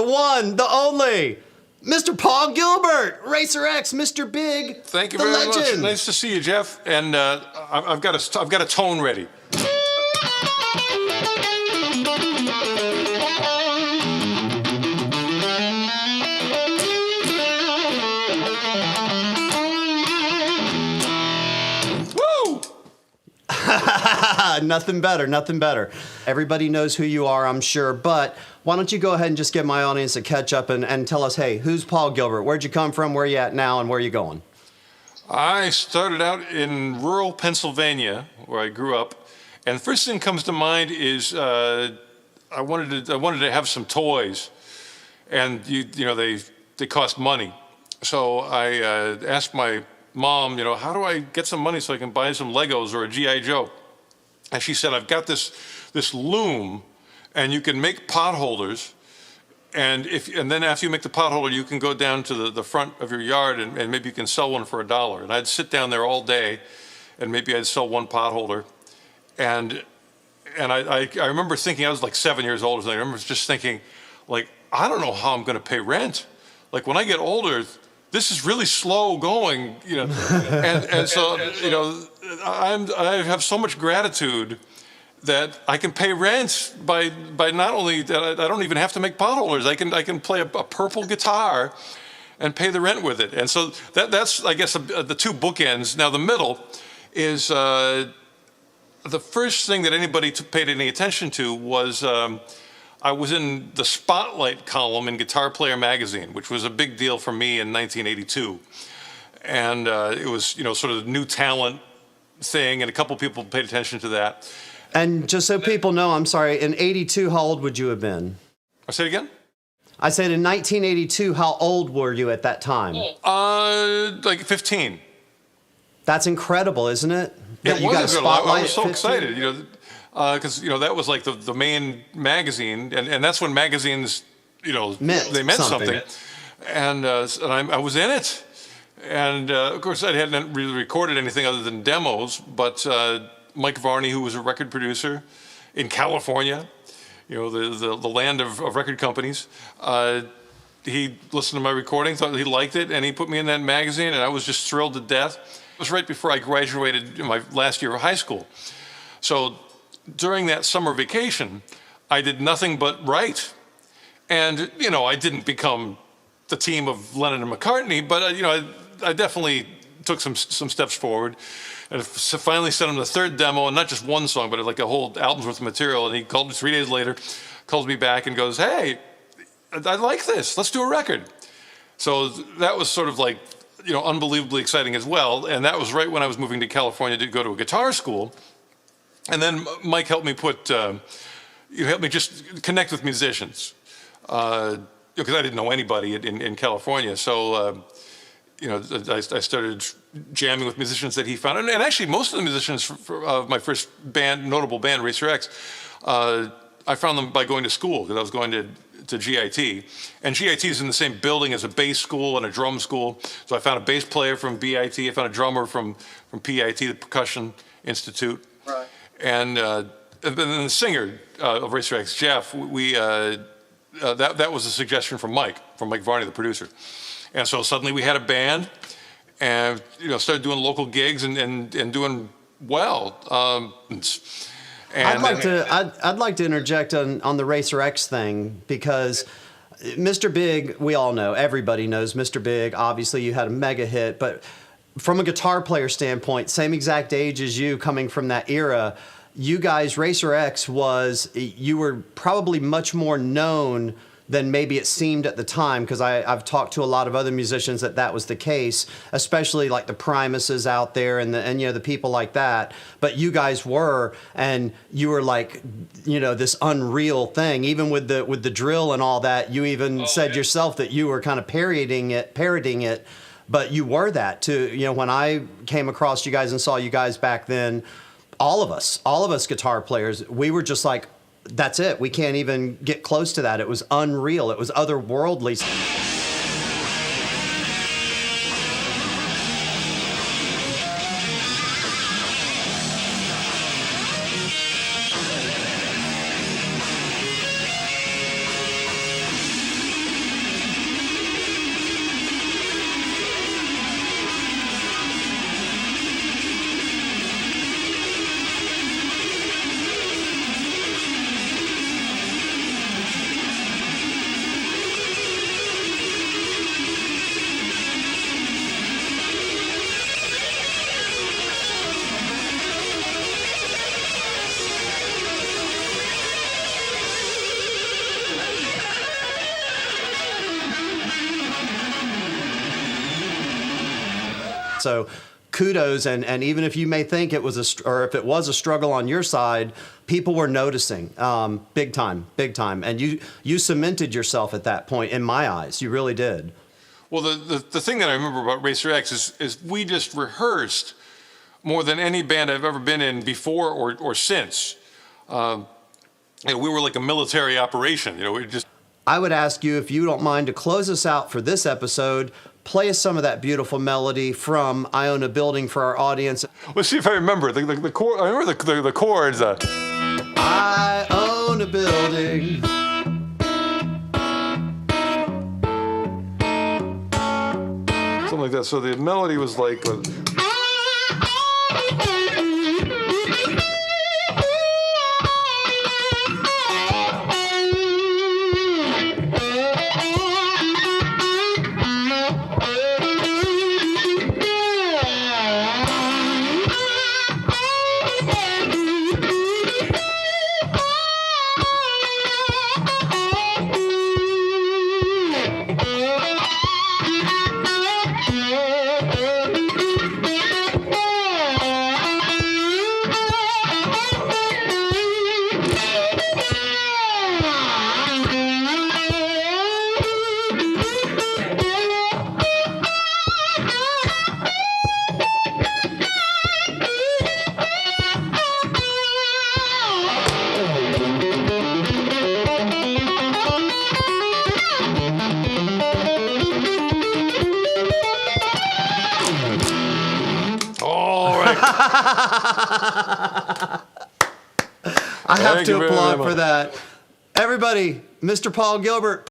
one, the only, Mr. Paul Gilbert, RacerX, Mr. Big, Thank you the very much. legend. Nice to see you, Jeff. And I've got a tone ready. Nothing better, nothing better. Everybody knows who you are, I'm sure, but why don't you go ahead and just give my audience a catch up and tell us, hey, who's Paul Gilbert? Where'd you come from? Where are you at now? And where are you going? I started out in rural Pennsylvania, where I grew up. And the first thing that comes to mind is I wanted to have some toys. And, they cost money. So I asked my mom, how do I get some money so I can buy some Legos or a G.I. Joe? And she said, I've got this loom, and you can make potholders. And then after you make the potholder, you can go down to the front of your yard, and maybe you can sell one for $1. And I'd sit down there all day, and maybe I'd sell one potholder. And I remember thinking, I was like 7 years old or something. I remember just thinking, like, I don't know how I'm going to pay rent. Like, when I get older, this is really slow going, and so, I have so much gratitude that I can pay rent by not only that I don't even have to make potholders. I can play a purple guitar and pay the rent with it. And so that's, I guess, the two bookends. Now the middle is the first thing that anybody paid any attention to was I was in the Spotlight column in Guitar Player magazine, which was a big deal for me in 1982. And it was, sort of the new talent thing, and a couple people paid attention to that. And just so people know, I'm sorry, in 82, how old would you have been? I say it again? I said in 1982, how old were you at that time? Like 15. That's incredible, isn't it? It You was got a Spotlight I was so 15? excited, because that was like the main magazine, and that's when magazines, they meant something. And I was in it, and of course I hadn't really recorded anything other than demos. But Mike Varney, who was a record producer in California, the land of record companies, he listened to my recording, thought he liked it, and he put me in that magazine, and I was just thrilled to death. It was right before I graduated in my last year of high school, so. During that summer vacation, I did nothing but write. And, I didn't become the team of Lennon and McCartney, but, I definitely took some steps forward. And finally sent him the third demo, and not just one song, but like a whole album's worth of material. And he called me 3 days later, calls me back and goes, hey, I like this. Let's do a record. So that was sort of like, unbelievably exciting as well. And that was right when I was moving to California to go to a guitar school. And then Mike helped me helped me just connect with musicians, because I didn't know anybody in California. So, I started jamming with musicians that he found. And actually, most of the musicians of my first notable band, RacerX, I found them by going to school, because I was going to GIT. And GIT is in the same building as a bass school and a drum school. So I found a bass player from BIT. I found a drummer from PIT, the Percussion Institute. Right. And then the singer of RacerX, Jeff, that was a suggestion from Mike Varney, the producer. And so suddenly we had a band, and started doing local gigs and doing well. I'd like to interject on the RacerX thing, because Mr. Big, we all know, everybody knows Mr. Big. Obviously, you had a mega hit, but from a guitar player standpoint, same exact age as you, coming from that era, you guys, RacerX you were probably much more known than maybe it seemed at the time, because I've talked to a lot of other musicians that was the case, especially like the Primuses out there and the people like that. But you guys were, and you were like, this unreal thing. Even with the drill and all that, you even said yourself that you were kind of parodying it. But you were that too. When I came across you guys and saw you guys back then, all of us guitar players, we were just like, that's it. We can't even get close to that. It was unreal. It was otherworldly. So kudos, and even if you may think it was or if it was a struggle on your side, people were noticing, big time, and you cemented yourself at that point in my eyes. You really did. Well, the thing that I remember about RacerX is we just rehearsed more than any band I've ever been in before or since. We were like a military operation. I would ask you, if you don't mind, to close us out for this episode. Play us some of that beautiful melody from "I Own a Building" for our audience. Let's see if I remember the chord. I remember the chords. I own a building. Something like that. So the melody was like. I have to applaud for that. Everybody, Mr. Paul Gilbert.